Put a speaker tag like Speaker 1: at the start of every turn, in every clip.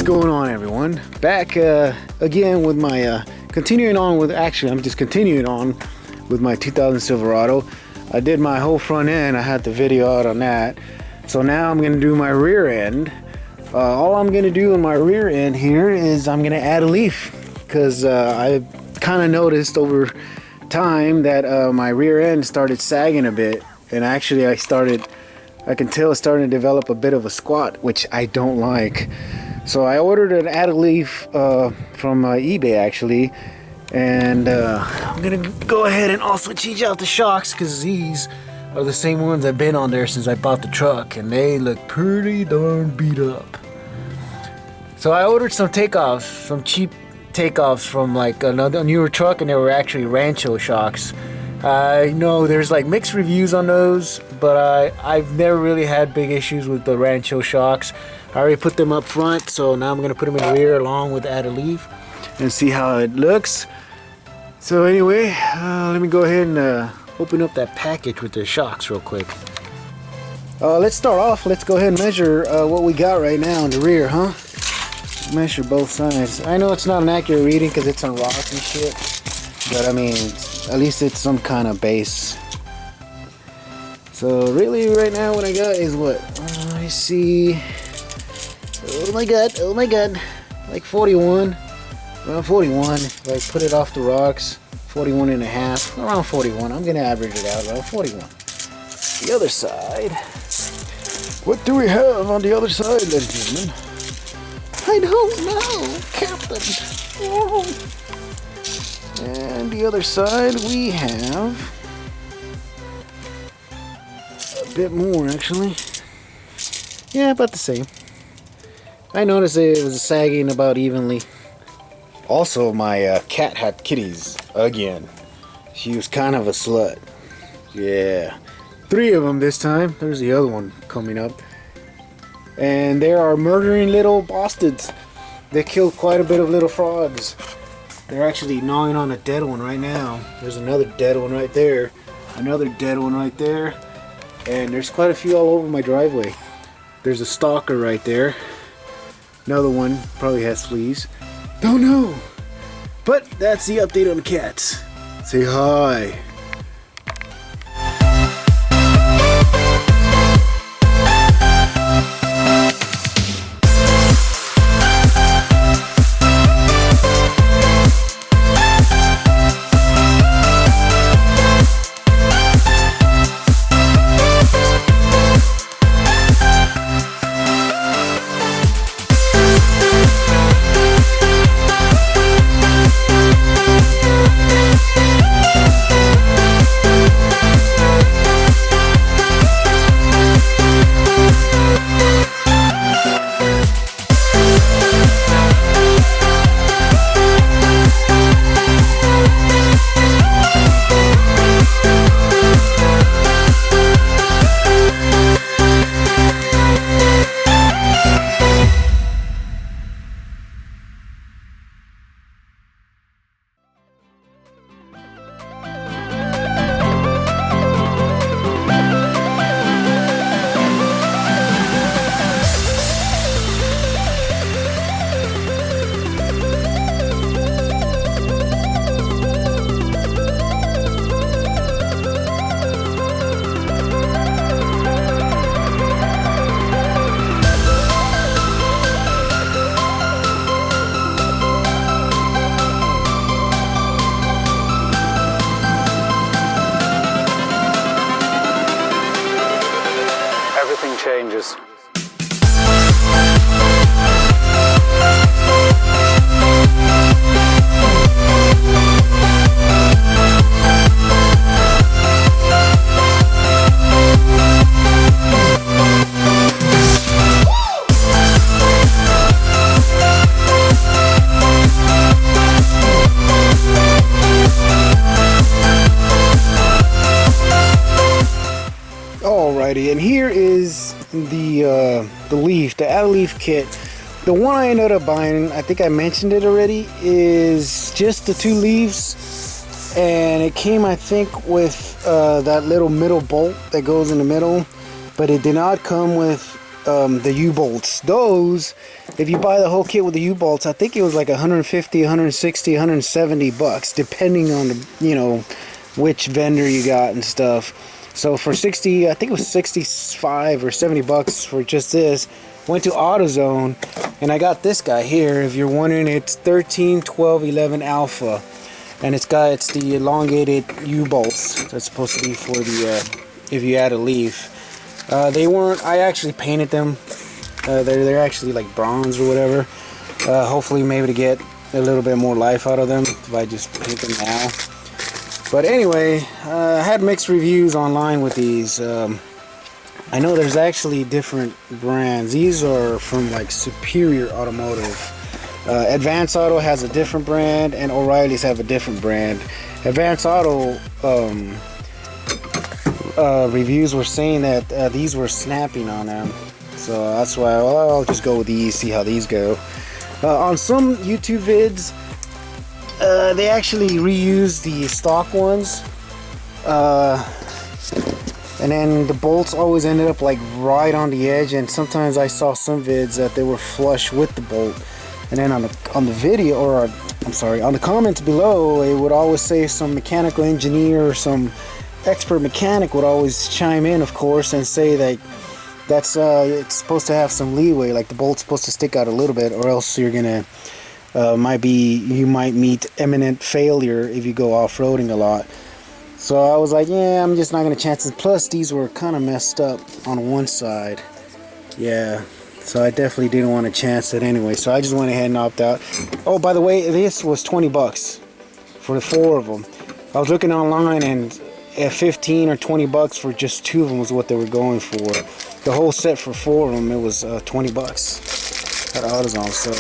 Speaker 1: going on, everyone? Back again with my I'm just continuing on with my 2000 Silverado. I did my whole front end. I had the video out on that. So now I'm gonna do my rear end. All I'm gonna do in my rear end here is I'm gonna add a leaf, because I kind of noticed over time that my rear end started sagging a bit, and actually I can tell it's starting to develop a bit of a squat, which I don't like. So I ordered an add a leaf from eBay actually, and I'm gonna go ahead and also change out the shocks, because these are the same ones I've been on there since I bought the truck, and they look pretty darn beat up. So I ordered some takeoffs, some cheap takeoffs from like a newer truck, and they were actually Rancho shocks. I know there's like mixed reviews on those, but I've never really had big issues with the Rancho shocks. I already put them up front, so now I'm going to put them in the rear along with add a leaf and see how it looks. So anyway, let me go ahead and open up that package with the shocks real quick. Let's start off. Let's go ahead and measure what we got right now in the rear, huh? Measure both sides. I know it's not an accurate reading because it's on rocks and shit, but I mean, at least it's some kind of base. So really right now what I got is what? I see. Oh my god, like 41, around 41. If I put it off the rocks, 41 and a half, around 41. I'm gonna average it out around 41. The other side. What do we have on the other side, ladies and gentlemen? I don't know, Captain. Oh. And the other side we have a bit more actually. Yeah, about the same. I noticed it was sagging about evenly. Also, my cat had kitties again. She was kind of a slut. Yeah. 3 of them this time. There's the other one coming up. And they are murdering little bastards. They killed quite a bit of little frogs. They're actually gnawing on a dead one right now. There's another dead one right there. Another dead one right there. And there's quite a few all over my driveway. There's a stalker right there. Another one probably has fleas. Don't know. But that's the update on the cats. Say hi. Everything changes. Alrighty, and here is the leaf, the add a leaf kit. The one I ended up buying, I think I mentioned it already, is just the 2 leaves, and it came, I think, with that little middle bolt that goes in the middle, but it did not come with the U-bolts. Those, if you buy the whole kit with the U-bolts, I think it was like 150, 160, 170 bucks, depending on the, you know, which vendor you got and stuff. So for 60, I think it was 65 or 70 bucks for just this. Went to AutoZone and I got this guy here. If you're wondering, it's 13, 12, 11 Alpha, and it's the elongated U-bolts. That's supposed to be for the if you add a leaf. They weren't. I actually painted them. They're actually like bronze or whatever. Hopefully, maybe to get a little bit more life out of them if I just paint them now. But anyway, I had mixed reviews online with these. I know there's actually different brands. These are from like Superior Automotive. Advance Auto has a different brand, and O'Reilly's have a different brand. Advance Auto reviews were saying that these were snapping on them, so that's why I'll just go with these, see how these go. On some YouTube vids, they actually reuse the stock ones. And then the bolts always ended up like right on the edge, and sometimes I saw some vids that they were flush with the bolt. And then on the video, or I'm sorry, on the comments below, it would always say some mechanical engineer or some expert mechanic would always chime in, of course, and say that that's it's supposed to have some leeway, like the bolt's supposed to stick out a little bit, or else you're gonna you might meet imminent failure if you go off-roading a lot. So I was like, yeah, I'm just not gonna chance it. Plus these were kind of messed up on one side. Yeah, so I definitely didn't want to chance it anyway, so I just went ahead and opted out. Oh, by the way, this was 20 bucks for the 4 of them. I was looking online, and at 15 or 20 bucks for just 2 of them was what they were going for. The whole set for 4 of them, it was 20 bucks at AutoZone. So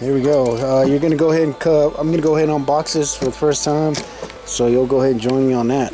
Speaker 1: here we go. You're gonna go ahead and I'm gonna go ahead and unbox this for the first time, so you'll go ahead and join me on that.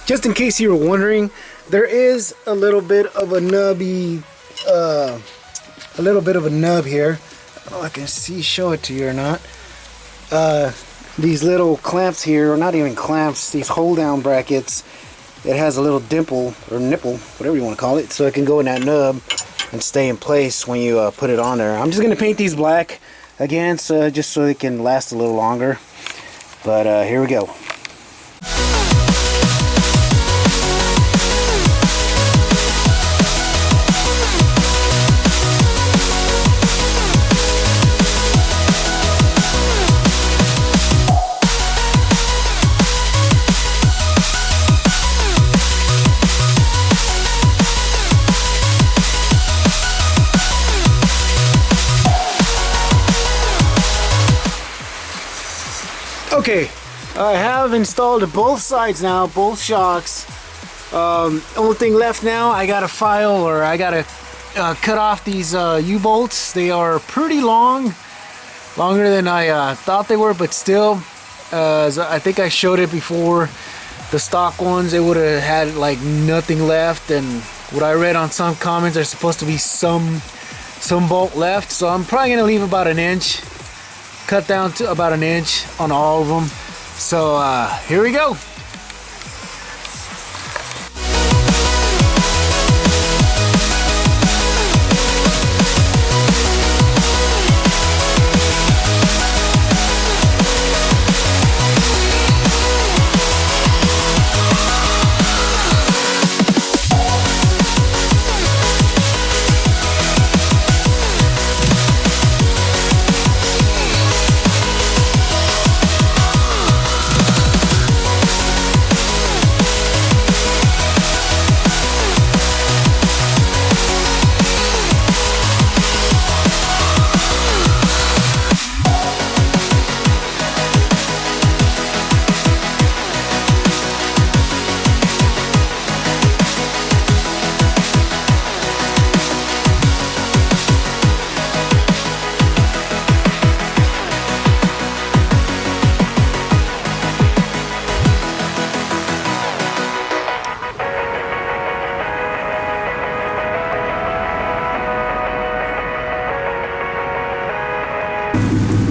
Speaker 1: just in case you were wondering, there is a little bit of a nubby, a nub here. I don't know if I can show it to you or not. These little clamps here, or not even clamps, these hold down brackets, it has a little dimple or nipple, whatever you want to call it, so it can go in that nub and stay in place when you put it on there. I'm just going to paint these black again, so just so they can last a little longer. But here we go. Okay, I have installed both sides now, both shocks. Only thing left now, I gotta file, or I gotta cut off these U-bolts. They are pretty long, longer than I thought they were, but still, I think I showed it before. The stock ones, they would have had like nothing left, and what I read on some comments, there's supposed to be some bolt left, so I'm probably gonna leave about an inch. Cut down to about an inch on all of them. So here we go.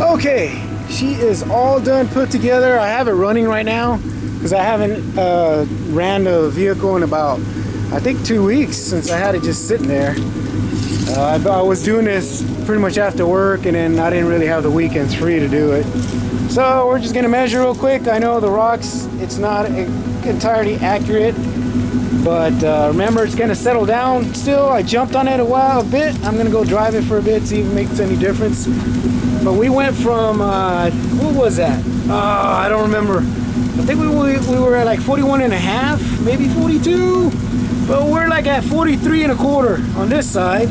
Speaker 1: Okay, she is all done put together. I have it running right now because I haven't ran the vehicle in about, I think, 2 weeks since I had it just sitting there. I was doing this pretty much after work, and then I didn't really have the weekends free to do it. So we're just gonna measure real quick. I know the rocks, it's not entirely accurate, but remember, it's gonna settle down still. I jumped on it a bit. I'm gonna go drive it for a bit, see if it makes any difference. But we went from, what was that? I don't remember. I think we were at like 41 and a half, maybe 42. But we're like at 43 and a quarter on this side.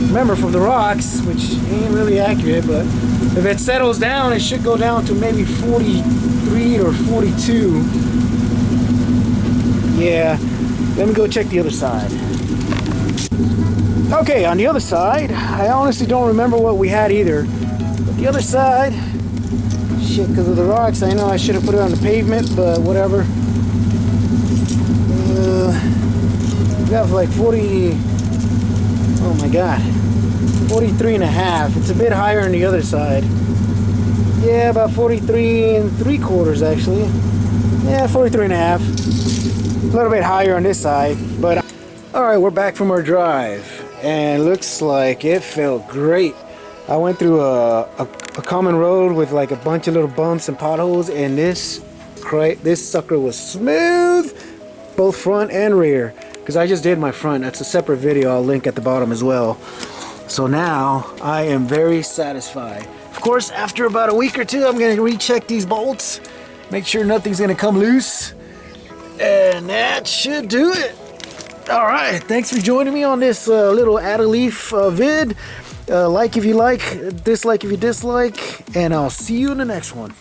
Speaker 1: Remember, from the rocks, which ain't really accurate, but if it settles down, it should go down to maybe 43 or 42. Yeah, let me go check the other side. Okay, on the other side, I honestly don't remember what we had either. But the other side, shit, because of the rocks, I know I should have put it on the pavement, but whatever. We have like 40, oh my god, 43 and a half. It's a bit higher on the other side. Yeah, about 43 and 3/4 actually. Yeah, 43 and a half. A little bit higher on this side, but all right, we're back from our drive, and looks like it felt great. I went through a common road with like a bunch of little bumps and potholes, and this sucker was smooth, both front and rear. Because I just did my front. That's a separate video I'll link at the bottom as well. So now I am very satisfied. Of course, after about a week or two, I'm going to recheck these bolts, make sure nothing's going to come loose, and that should do it. All right, thanks for joining me on this little add-a-leaf vid. Like if you like, dislike if you dislike, and I'll see you in the next one.